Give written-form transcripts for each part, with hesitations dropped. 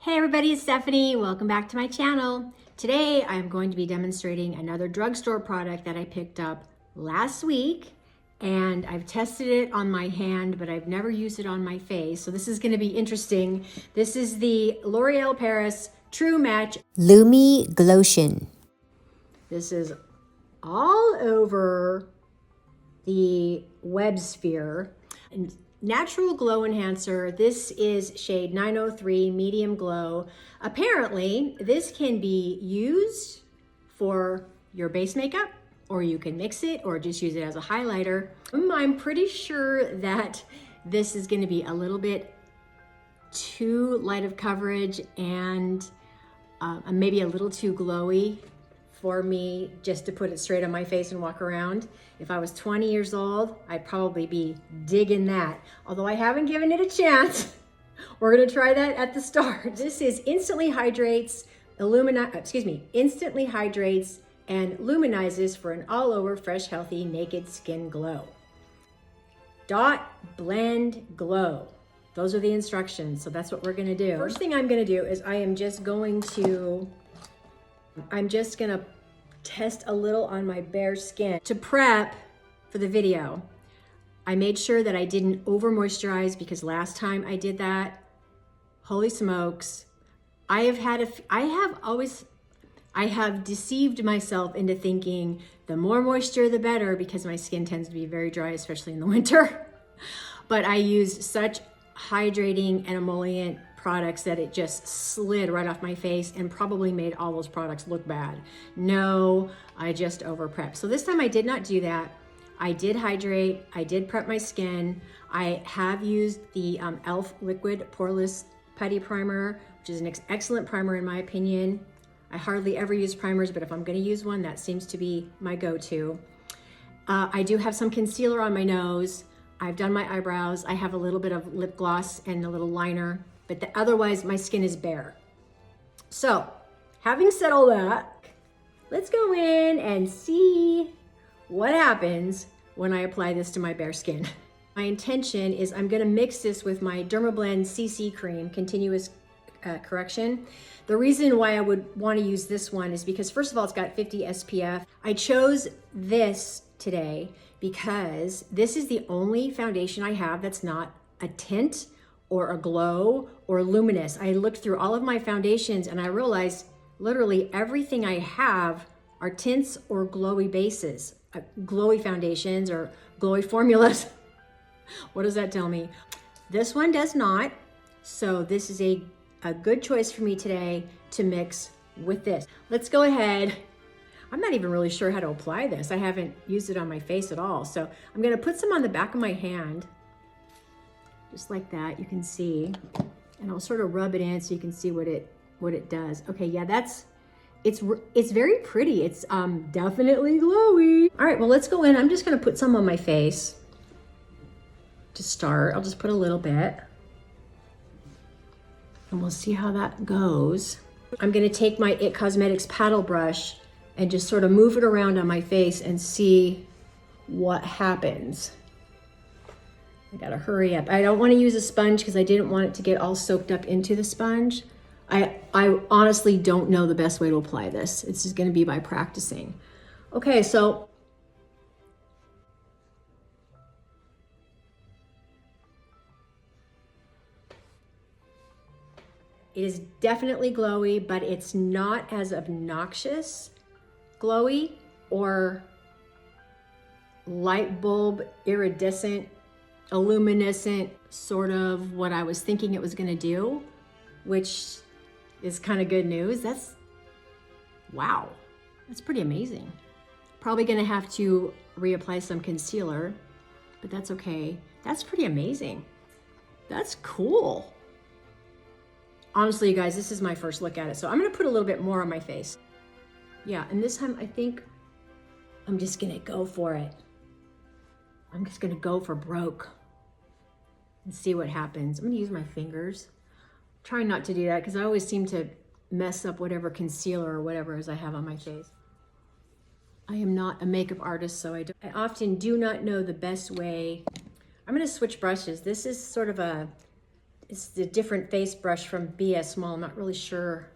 Hey everybody, it's Stephanie. Welcome back to my channel. Today I'm going to be demonstrating another drugstore product that I picked up last week, and I've tested it on my hand, but I've never used it on my face. So this is going to be interesting. This is the L'Oreal Paris True Match Lumi Glotion. This is all over the web sphere. And natural glow enhancer. This is shade 903 medium glow. Apparently this can be used for your base makeup, or you can mix it or just use it as a highlighter. I'm pretty sure that this is going to be a little bit too light of coverage and maybe a little too glowy for me just to put it straight on my face and walk around. If I was 20 years old, I'd probably be digging that. Although I haven't given it a chance. We're gonna try that at the start. This is instantly hydrates, instantly hydrates and luminizes for an all over fresh, healthy, naked skin glow. Dot, blend, glow. Those are the instructions, so that's what we're gonna do. First thing I'm gonna do is I'm just gonna test a little on my bare skin. To prep for the video, I made sure that I didn't over moisturize because last time I did that, holy smokes, I have deceived myself into thinking the more moisture the better because my skin tends to be very dry, especially in the winter. But I used such hydrating and emollient products that it just slid right off my face and probably made all those products look bad. No, I just over prepped. So this time I did not do that. I did hydrate, I did prep my skin. I have used the e.l.f. Liquid Poreless Putty Primer, which is an excellent primer in my opinion. I hardly ever use primers, but if I'm gonna use one, that seems to be my go-to. I do have some concealer on my nose. I've done my eyebrows. I have a little bit of lip gloss and a little liner, but otherwise my skin is bare. So having said all that, let's go in and see what happens when I apply this to my bare skin. My intention is I'm gonna mix this with my Dermablend CC cream, Continuous Correction. The reason why I would wanna use this one is because first of all, it's got 50 SPF. I chose this today because this is the only foundation I have that's not a tint or a glow or luminous. I looked through all of my foundations and I realized literally everything I have are tints or glowy bases, glowy foundations or glowy formulas. What does that tell me? This one does not. So this is a good choice for me today to mix with this. Let's go ahead. I'm not even really sure how to apply this. I haven't used it on my face at all. So I'm gonna put some on the back of my hand, just like that, you can see. And I'll sort of rub it in so you can see what it does. Okay, yeah, it's very pretty. It's definitely glowy. All right, well, let's go in. I'm just gonna put some on my face to start. I'll just put a little bit. And we'll see how that goes. I'm gonna take my IT Cosmetics paddle brush and just sort of move it around on my face and see what happens. I gotta hurry up. I don't wanna use a sponge because I didn't want it to get all soaked up into the sponge. I honestly don't know the best way to apply this. It's just gonna be by practicing. Okay, so it is definitely glowy, but it's not as obnoxious glowy or light bulb iridescent, illuminescent, sort of what I was thinking it was gonna do, which is kind of good news. Wow, that's pretty amazing. Probably gonna have to reapply some concealer, but that's okay. That's pretty amazing. That's cool. Honestly, you guys, this is my first look at it. So I'm gonna put a little bit more on my face. Yeah, and this time I think I'm just gonna go for it. I'm just gonna go for broke and see what happens. I'm gonna use my fingers. Try not to do that because I always seem to mess up whatever concealer or whatever as I have on my face. I am not a makeup artist, so I often do not know the best way. I'm gonna switch brushes. This is sort of It's a different face brush from BS Small. I'm not really sure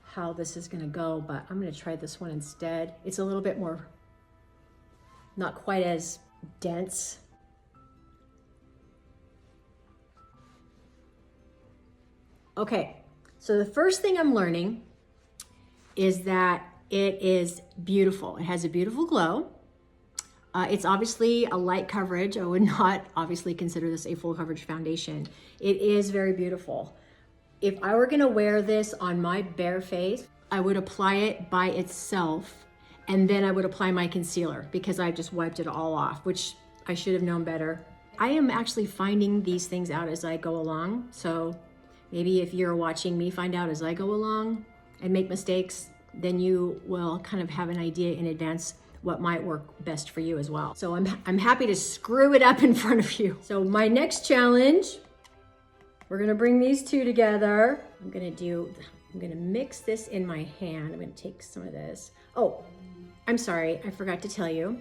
how this is gonna go, but I'm gonna try this one instead. It's a little bit more, not quite as dense. Okay, so the first thing I'm learning is that it is beautiful. It has a beautiful glow. It's obviously a light coverage. I would not obviously consider this a full coverage foundation. It is very beautiful. If I were gonna wear this on my bare face, I would apply it by itself and then I would apply my concealer because I just wiped it all off, which I should have known better. I am actually finding these things out as I go along. So maybe if you're watching me find out as I go along and make mistakes, then you will kind of have an idea in advance what might work best for you as well. So I'm happy to screw it up in front of you. So my next challenge, we're gonna bring these two together. I'm gonna mix this in my hand. I'm gonna take some of this. Oh, I'm sorry, I forgot to tell you.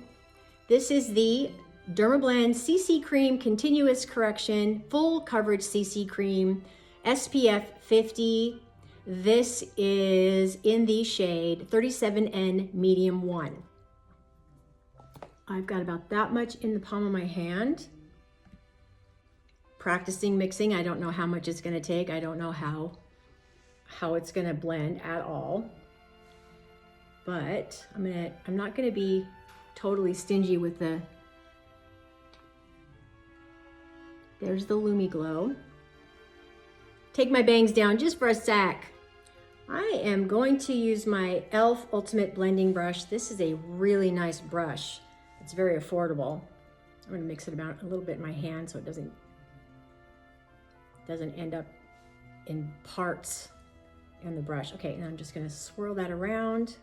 This is the Dermablend CC Cream Continuous Correction Full Coverage CC Cream, SPF 50. This is in the shade 37N Medium 1. I've got about that much in the palm of my hand. Practicing mixing, I don't know how much it's gonna take. I don't know how it's gonna blend at all. But I'm not gonna be totally stingy with there's the Lumi Glow. Take my bangs down just for a sec. I am going to use my e.l.f. Ultimate Blending Brush. This is a really nice brush. It's very affordable. I'm gonna mix it about a little bit in my hand so it doesn't end up in parts in the brush. Okay, and I'm just gonna swirl that around.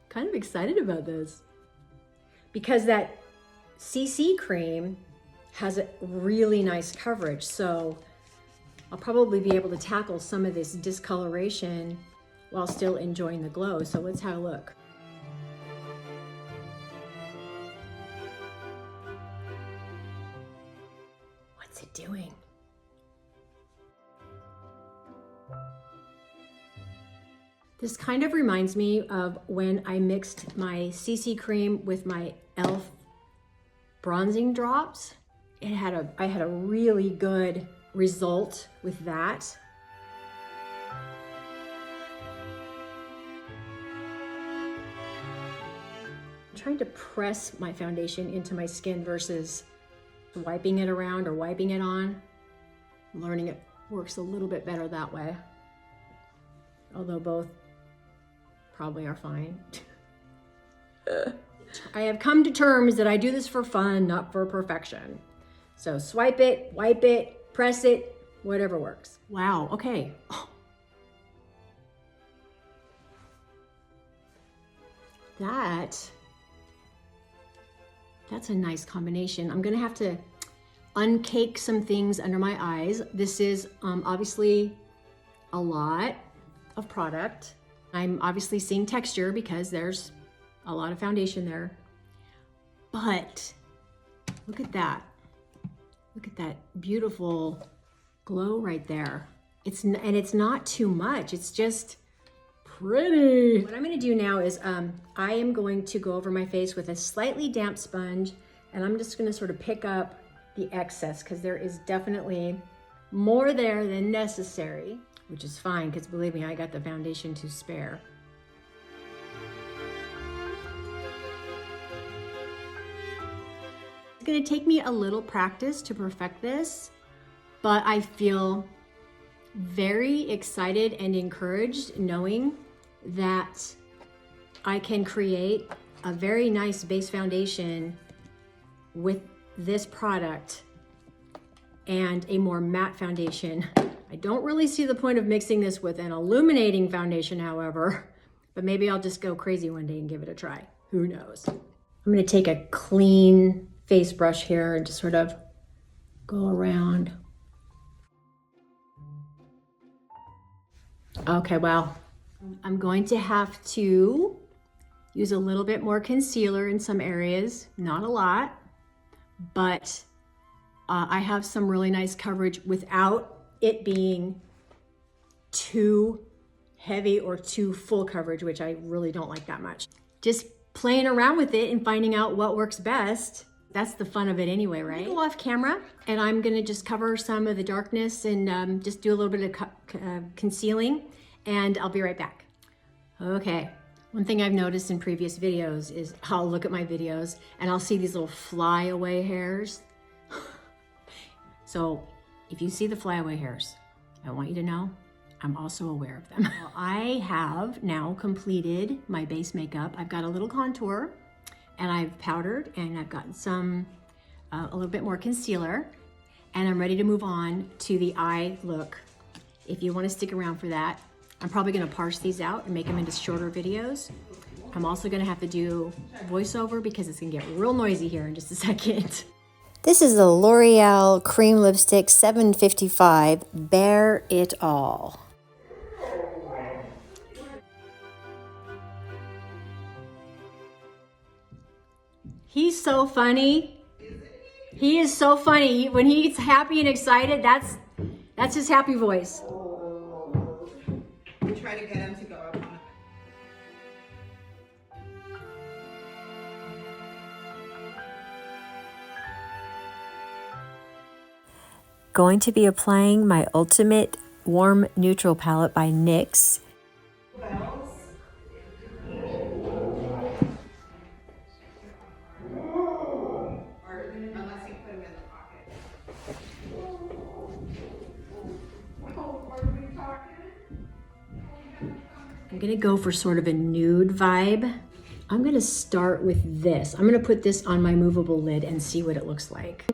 Kind of excited about this because that CC cream has a really nice coverage. So I'll probably be able to tackle some of this discoloration while still enjoying the glow. So let's have a look. What's it doing? This kind of reminds me of when I mixed my CC cream with my e.l.f. bronzing drops. I had a really good result with that. Trying to press my foundation into my skin versus wiping it around or wiping it on. I'm learning it works a little bit better that way. Although both probably are fine. I have come to terms that I do this for fun, not for perfection. So swipe it, wipe it, press it, whatever works. Wow, okay. That's a nice combination. I'm gonna have to uncake some things under my eyes. This is obviously a lot of product. I'm obviously seeing texture because there's a lot of foundation there. But look at that. Look at that beautiful glow right there. It's not too much. It's just pretty. What I'm gonna do now is I am going to go over my face with a slightly damp sponge and I'm just gonna sort of pick up the excess because there is definitely more there than necessary, which is fine because believe me, I got the foundation to spare. It's gonna take me a little practice to perfect this, but I feel very excited and encouraged knowing that I can create a very nice base foundation with this product and a more matte foundation. I don't really see the point of mixing this with an illuminating foundation, however, but maybe I'll just go crazy one day and give it a try. Who knows? I'm gonna take a clean face brush here and just sort of go around. Okay, wow. I'm going to have to use a little bit more concealer in some areas, not a lot, but I have some really nice coverage without it being too heavy or too full coverage, which I really don't like that much. Just playing around with it and finding out what works best. That's the fun of it anyway, right? Go off camera and I'm gonna just cover some of the darkness and just do a little bit of concealing, and I'll be right back. Okay, one thing I've noticed in previous videos is I'll look at my videos and I'll see these little flyaway hairs. So if you see the flyaway hairs, I want you to know I'm also aware of them. Well, I have now completed my base makeup. I've got a little contour and I've powdered and I've gotten some, a little bit more concealer, and I'm ready to move on to the eye look. If you want to stick around for that, I'm probably going to parse these out and make them into shorter videos. I'm also going to have to do voiceover because it's going to get real noisy here in just a second. This is the L'Oreal Cream Lipstick 755 Bare It All. He's so funny. He is so funny. When he's happy and excited, that's his happy voice. We try to get him to go up on it. Going to be applying my Ultimate Warm Neutral Palette by NYX. I'm gonna go for sort of a nude vibe. I'm gonna start with this. I'm gonna put this on my movable lid and see what it looks like.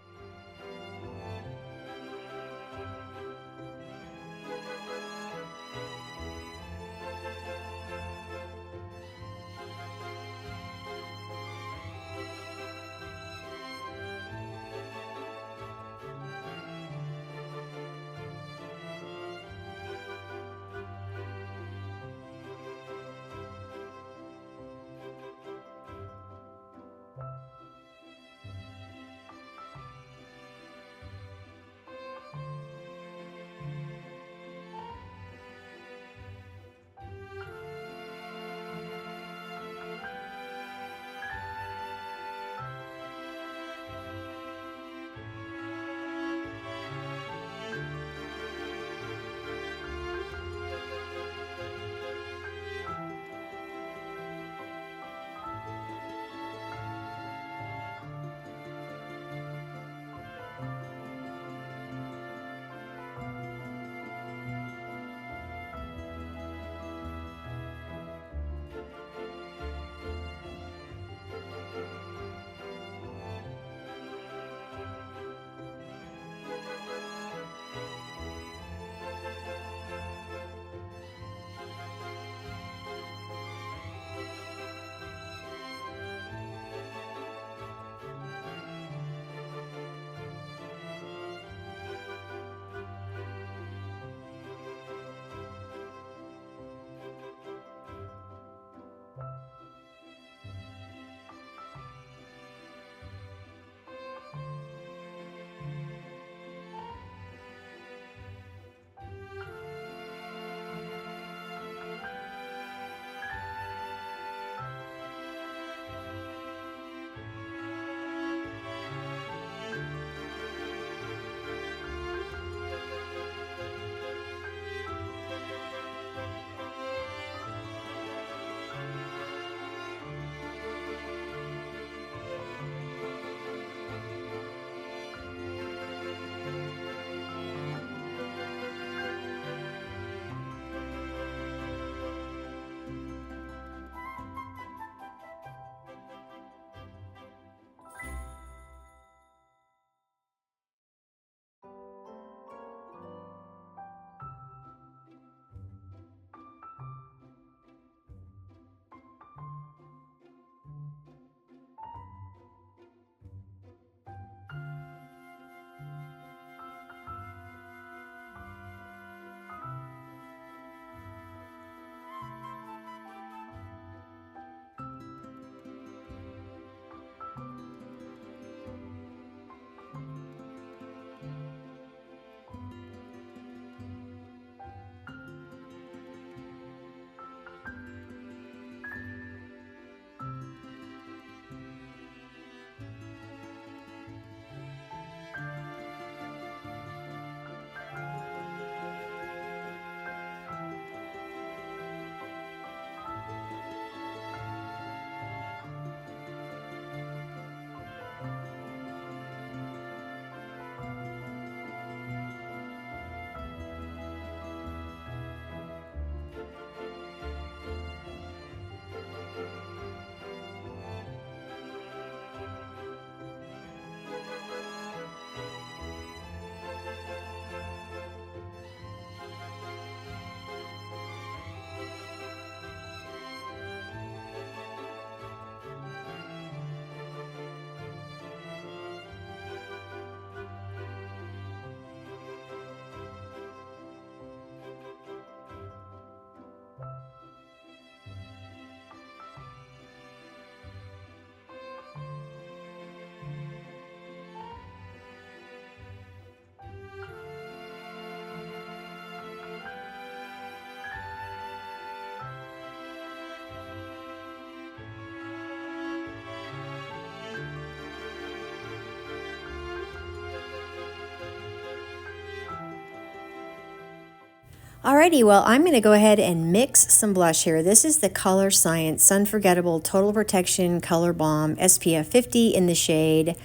Alrighty, well, I'm going to go ahead and mix some blush here. This is the Colorescience Sunforgettable Total Protection Color Balm SPF 50 in the shade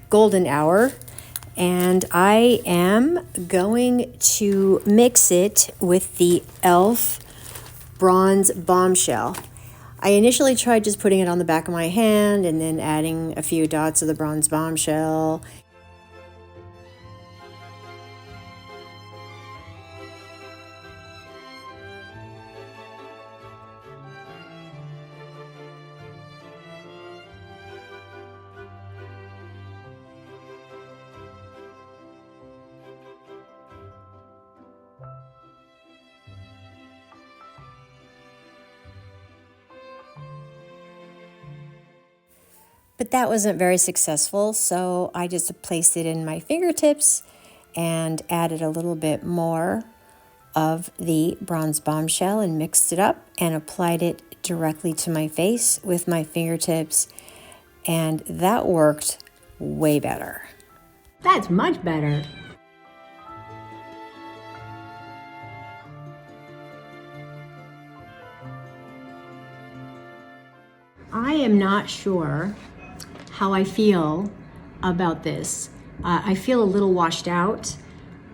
Golden Hour. And I am going to mix it with the e.l.f. Bronze Bombshell. I initially tried just putting it on the back of my hand and then adding a few dots of the Bronze Bombshell. But that wasn't very successful, so I just placed it in my fingertips and added a little bit more of the Bronze Bombshell and mixed it up and applied it directly to my face with my fingertips, and that worked way better. That's much better. I am not sure how I feel about this. I feel a little washed out.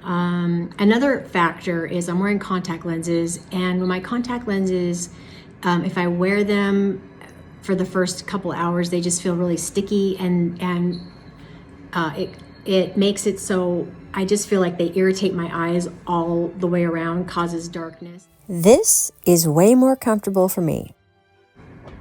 Another factor is I'm wearing contact lenses, and with my contact lenses, if I wear them for the first couple hours, they just feel really sticky, and it makes it so I just feel like they irritate my eyes all the way around, causes darkness. This is way more comfortable for me.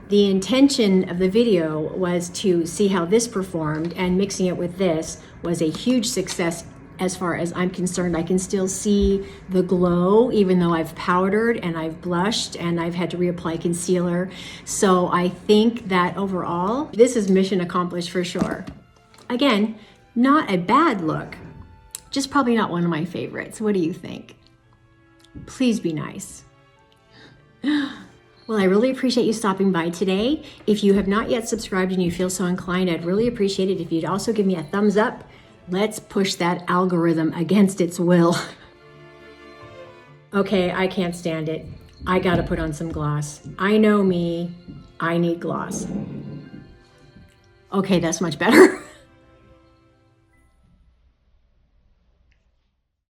The intention of the video was to see how this performed, and mixing it with this was a huge success as far as I'm concerned. I can still see the glow even though I've powdered and I've blushed and I've had to reapply concealer. So I think that overall, this is mission accomplished for sure. Again, not a bad look, just probably not one of my favorites. What do you think? Please be nice. Well, I really appreciate you stopping by today. If you have not yet subscribed and you feel so inclined, I'd really appreciate it if you'd also give me a thumbs up. Let's push that algorithm against its will. Okay, I can't stand it. I gotta put on some gloss. I know me, I need gloss. Okay, that's much better.